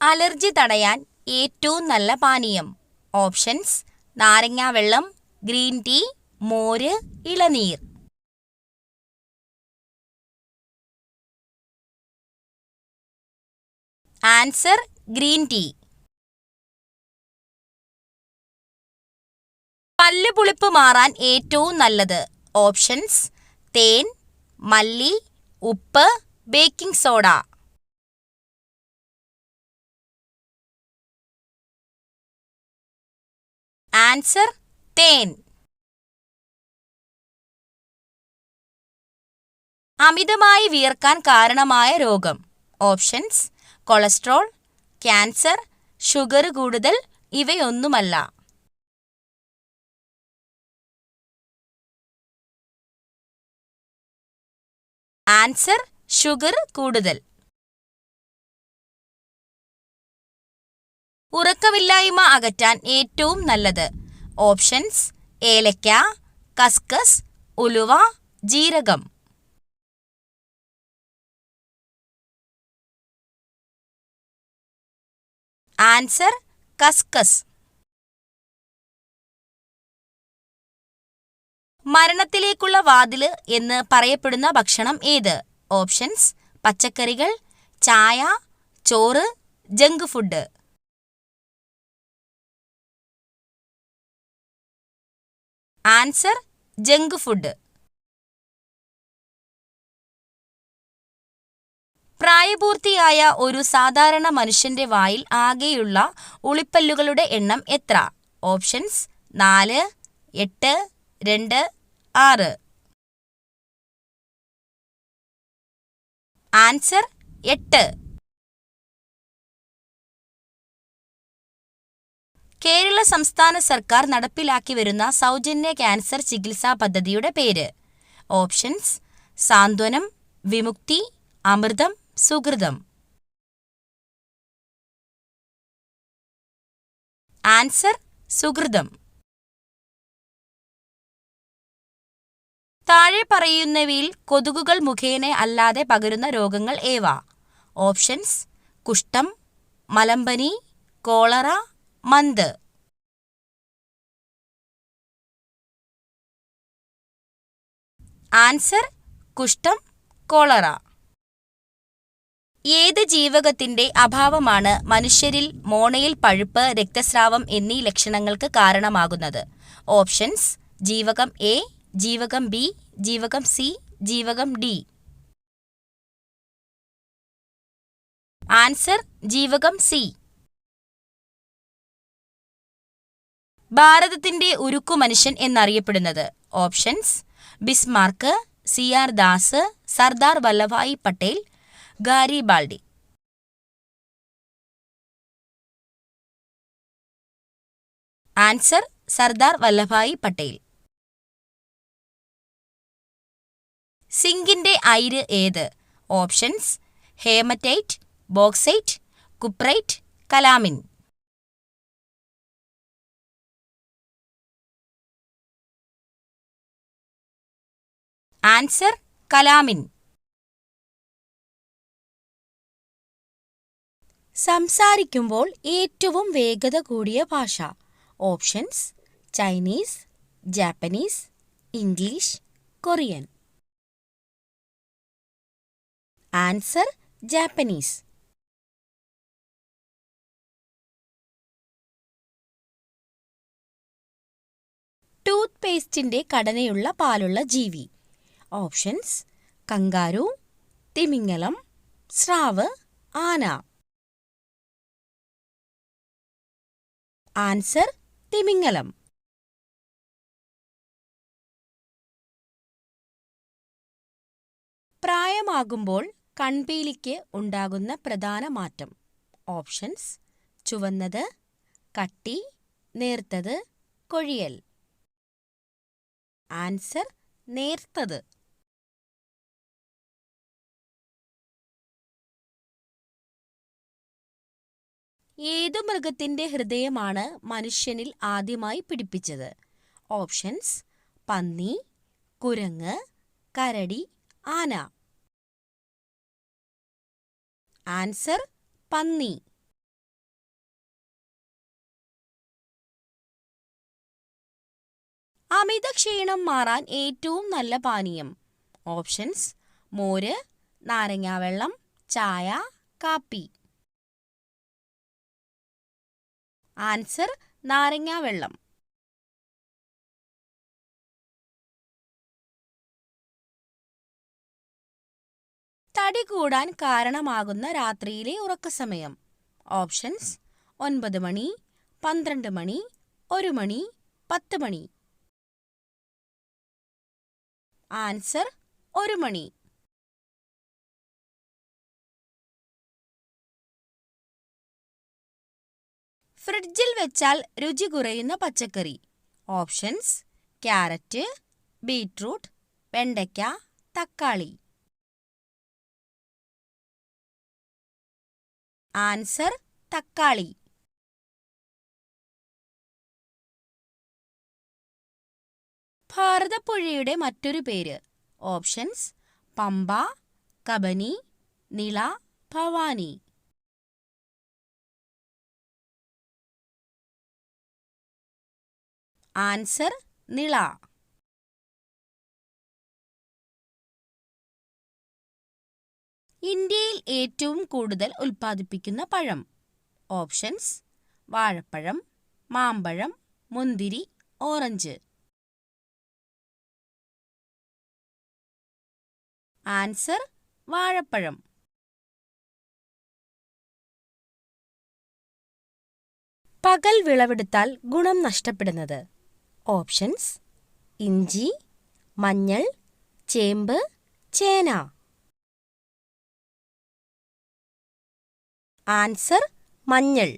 Allergy തടയാൻ ഏറ്റവും നല്ല പാനീയം. ഓപ്ഷൻസ്: നാരങ്ങാവെള്ളം, ഗ്രീൻ ടീ, മോര്, ഇളനീർ. Answer: green tea. പല്ലുപുളിപ്പ് മാറാൻ ഏറ്റവും നല്ലത്. ഓപ്ഷൻസ്: തേൻ, മല്ലി, ഉപ്പ്, ബേക്കിംഗ് സോഡ. ആൻസർ: തേൻ. അമിതമായി വിയർക്കാൻ കാരണമായ രോഗം. ഓപ്ഷൻസ്: കൊളസ്ട്രോൾ, ക്യാൻസർ, ഷുഗർ കൂടുതൽ, ഇവയൊന്നുമല്ല. ആൻസർ: ഷുഗർ കൂടുതൽ. ഉറക്കമില്ലായ്മ അകറ്റാൻ ഏറ്റവും നല്ലത്. ഓപ്ഷൻസ്: ഏലക്ക, കസ്കസ്, ഉലുവ, ജീരകം. ആൻസർ: കസ്കസ്. മരണത്തിലേക്കുള്ള വാതില് എന്ന് പറയപ്പെടുന്ന ഭക്ഷണം ഏത്? ഓപ്ഷൻസ്: പച്ചക്കറികൾ, ചായ, ചോറ്, junk food. Answer: junk food. പ്രായപൂർത്തിയായ ഒരു സാധാരണ മനുഷ്യന്റെ വായിൽ ആകെയുള്ള ഉളിപ്പല്ലുകളുടെ എണ്ണം എത്ര? ഓപ്ഷൻസ്: 4, 8, 2, 6. ആൻസർ: 8. കേരള സംസ്ഥാന സർക്കാർ നടപ്പിലാക്കി വരുന്ന സൗജന്യ ക്യാൻസർ ചികിത്സാ പദ്ധതിയുടെ പേര്? ഓപ്ഷൻസ്: സാന്ത്വനം, വിമുക്തി, അമൃതം, സുകൃതം. ആൻസർ: സുകൃതം. താഴെ പറയുന്നവയിൽ കൊതുകുകൾ മുഖേന അല്ലാതെ പകരുന്ന രോഗങ്ങൾ ഏവ? ഓപ്ഷൻസ്: കുഷ്ഠം, മലമ്പനി, കോളറ, മന്ത്. ആൻസർ: കുഷ്ഠം, കോളറ. ഏത് ജീവകത്തിന്റെ അഭാവമാണ് മനുഷ്യരിൽ മോണയിൽ പഴുപ്പ്, രക്തസ്രാവം എന്നീ ലക്ഷണങ്ങൾക്ക് കാരണമാകുന്നത്? ഓപ്ഷൻസ്: ജീവകം എ, ജീവകം ബി, ജീവകം സി, ജീവകം ഡി. ആൻസർ: ജീവകം സി. ഭാരതത്തിന്റെ ഉരുക്കു മനുഷ്യൻ എന്നറിയപ്പെടുന്നത്? Options: Bismarck, CR. Das, Sardar Vallabhbhai Patel, Garibaldi. Answer: Sardar Vallabhbhai Patel. സിങ്കിന്റെ അയിര് ഏത്? Options: haematite, bauxite, cuprite, calamine. Answer: calamine. സംസാരിക്കുമ്പോൾ ഏറ്റവും വേഗത കൂടിയ ഭാഷ? Options: Chinese, Japanese, English, Korean. Answer: Japanese. Tooth പേസ്റ്റിന്റെ ഘടനയുള്ള പാലുള്ള ജീവി? ഓപ്ഷൻസ്: കങ്കാരു, തിമിംഗലം, സ്രാവ്, ആന. ആൻസർ: തിമിംഗലം. പ്രായമാകുമ്പോൾ കൺപീലിക്ക് ഉണ്ടാകുന്ന പ്രധാന മാറ്റം? ഓപ്ഷൻസ്: ചുവന്നത്, കട്ടി, നേർത്തത്, കൊഴിയൽ. ആൻസർ: നേർത്തത്. ഏതു മൃഗത്തിന്റെ ഹൃദയമാണ് മനുഷ്യനിൽ ആദ്യമായി പിടിപ്പിച്ചത്? ഓപ്ഷൻസ്: പന്നി, കുരങ്ങ്, കരടി, ആന. ആൻസർ: പന്നി. അമിത ക്ഷീണം മാറാൻ ഏറ്റവും നല്ല പാനീയം. ഓപ്ഷൻസ്: മോര്, നാരങ്ങാവെള്ളം, ചായ, കാപ്പി. ആൻസർ: നാരങ്ങാവെള്ളം. തടി കൂടാൻ കാരണമാകുന്ന രാത്രിയിലെ ഉറക്കസമയം. ഓപ്ഷൻസ്: 9 മണി, 12 മണി, 1 മണി, 10 മണി. ആൻസർ: 1 മണി. ഫ്രിഡ്ജിൽ വെച്ചാൽ രുചി കുറയുന്ന പച്ചക്കറി. ഓപ്ഷൻസ്: ക്യാരറ്റ്, ബീറ്റ്റൂട്ട്, വെണ്ടയ്ക്ക, തക്കാളി. ആൻസർ: തക്കാളി. ഭാരതപ്പുഴയുടെ മറ്റൊരു പേര്. ഓപ്ഷൻസ്: പമ്പ, കബനി, നിള, ഭവാനി. ആൻസർ: നിള. ഇന്ത്യയിൽ ഏറ്റവും കൂടുതൽ ഉൽപ്പാദിപ്പിക്കുന്ന പഴം. ഓപ്ഷൻസ്: വാഴപ്പഴം, മാമ്പഴം, മുന്തിരി, ഓറഞ്ച്. ആൻസർ: വാഴപ്പഴം. പകൽ വിളവെടുത്താൽ ഗുണം നഷ്ടപ്പെടുന്നത്. ഓപ്ഷൻസ്: ഇഞ്ചി, മഞ്ഞൾ, ചേമ്പ്, ചേന. ആൻസർ: മഞ്ഞൾ.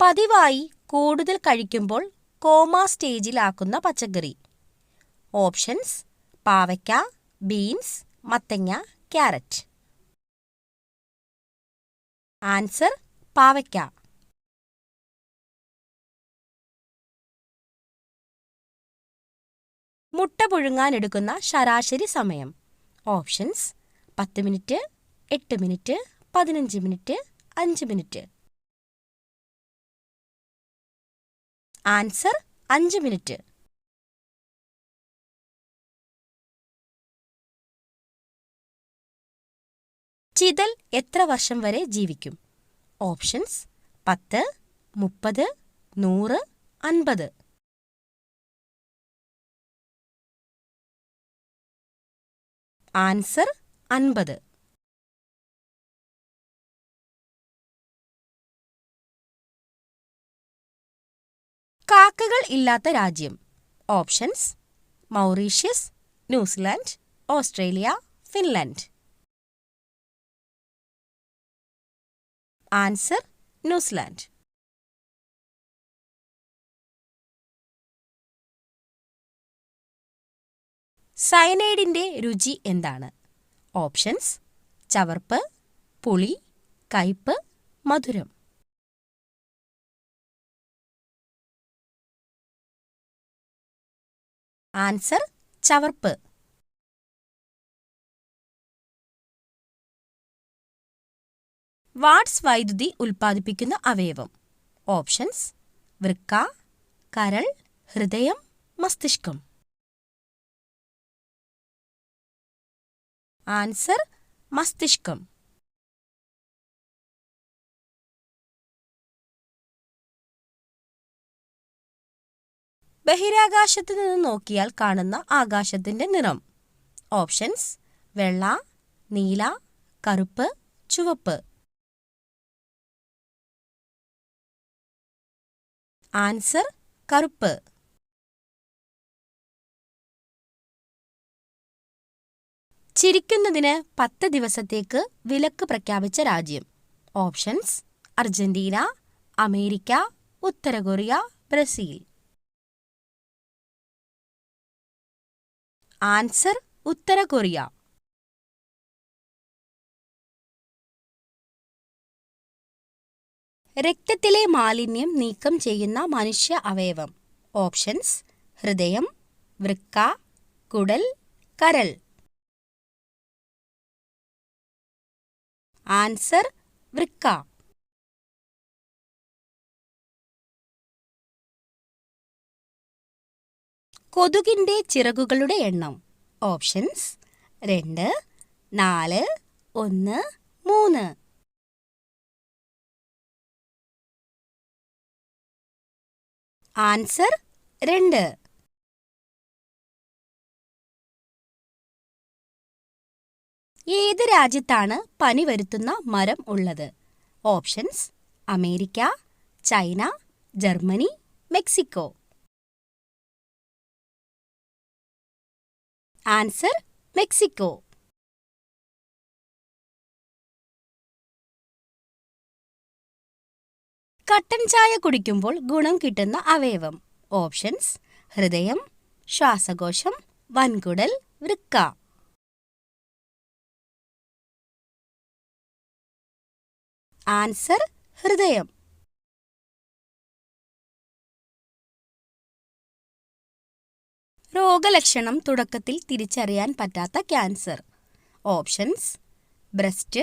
പതിവായി കൂടുതൽ കഴിക്കുമ്പോൾ കോമ സ്റ്റേജിലാക്കുന്ന പച്ചക്കറി. ഓപ്ഷൻസ്: പാവയ്ക്ക, ബീൻസ്, മത്തങ്ങ, ക്യാരറ്റ്. ആൻസർ: പാവയ്ക്ക. മുട്ട പുഴുങ്ങാൻ എടുക്കുന്ന ശരാശരി സമയം. Options: 10 minute, 8 minute, 15 minute, 5 minute. Answer: 5 minute. ചിതൽ എത്ര വർഷം വരെ ജീവിക്കും? ഓപ്ഷൻസ്: 10, 30, 100, 50. ആൻസർ: 50. കാക്കകൾ ഇല്ലാത്ത രാജ്യം. Options: Mauritius, New Zealand, Australia, Finland. Answer: New Zealand. സയനൈഡിന്റെ രുചി എന്താണ്? ഓപ്ഷൻസ്: ചവർപ്പ്, പുളി, കയ്പ്, മധുരം. ആൻസർ: ചവർപ്പ്. വാട്സ് വൈദ്യുതി ഉൽപ്പാദിപ്പിക്കുന്ന അവയവം. ഓപ്ഷൻസ്: വൃക്ക, കരൾ, ഹൃദയം, മസ്തിഷ്കം. ആൻസർ: മസ്തിഷ്കം. ബഹിരാകാശത്ത് നിന്ന് നോക്കിയാൽ കാണുന്ന ആകാശത്തിന്റെ നിറം. ഓപ്ഷൻസ്: വെള്ള, നീല, കറുപ്പ്, ചുവപ്പ്. ആൻസർ: കറുപ്പ്. ചിരിക്കുന്നതിന് 10 ദിവസത്തേക്ക് വിലക്ക് പ്രഖ്യാപിച്ച രാജ്യം. ഓപ്ഷൻസ്: അർജന്റീന, അമേരിക്ക, ഉത്തര കൊറിയ, ബ്രസീൽ. ആൻസർ: ഉത്തര കൊറിയ. രക്തത്തിലെ മാലിന്യം നീക്കം ചെയ്യുന്ന മനുഷ്യ അവയവം. ഓപ്ഷൻസ്: ഹൃദയം, വൃക്ക, കുടൽ, കരൾ. ആൻസർ: വൃക്ക. കൊതുകിൻ്റെ ചിറകുകളുടെ എണ്ണം. ഓപ്ഷൻസ് 2, 4, 1, 3. ആൻസർ 2. ഏത് രാജ്യത്താണ് പനി വരുത്തുന്ന മരം ഉള്ളത്? Options America, China, Germany, Mexico. Answer Mexico. കട്ടൻ ചായ കുടിക്കുമ്പോൾ ഗുണം കിട്ടുന്ന അവയവം. ഓപ്ഷൻസ് ഹൃദയം, ശ്വാസകോശം, വൻകുടൽ, വൃക്ക. ആൻസർ ഹൃദയം. രോഗലക്ഷണം തുടക്കത്തിൽ തിരിച്ചറിയാൻ പറ്റാത്ത ക്യാൻസർ. ഓപ്ഷൻസ് ബ്രസ്റ്റ്,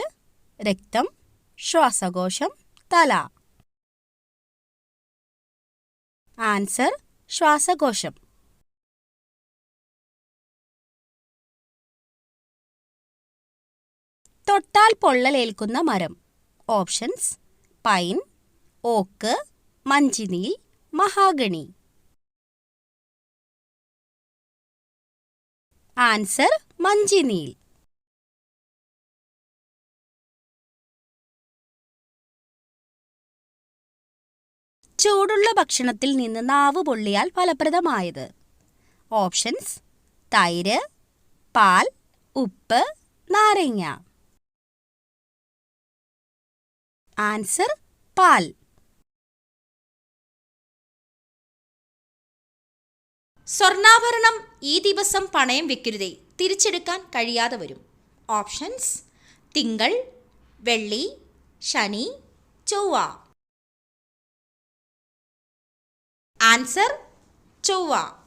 രക്തം, ശ്വാസകോശം, തല. ആൻസർ ശ്വാസകോശം. തൊട്ടാൽ പൊള്ളലേൽക്കുന്ന മരം. ഓപ്ഷൻസ് പൈൻ, ഓക്ക്, മഞ്ചിനീൽ, മഹാഗണി. ആൻസർ മഞ്ചിനീൽ. ചൂടുള്ള ഭക്ഷണത്തിൽ നിന്ന് നാവ് പൊള്ളിയാൽ ഫലപ്രദമായത്. ഓപ്ഷൻസ് തൈര്, പാൽ, ഉപ്പ്, നാരങ്ങ. ആൻസർ പാൽ. സ്വർണ്ണാഭരണം ഈ ദിവസം പണയം വെക്കരുതേ, തിരിച്ചെടുക്കാൻ കഴിയാതെ വരും. ഓപ്ഷൻസ് തിങ്കൾ, വെള്ളി, ശനി, ചൊവ്വ. ആൻസർ ചൊവ്വ.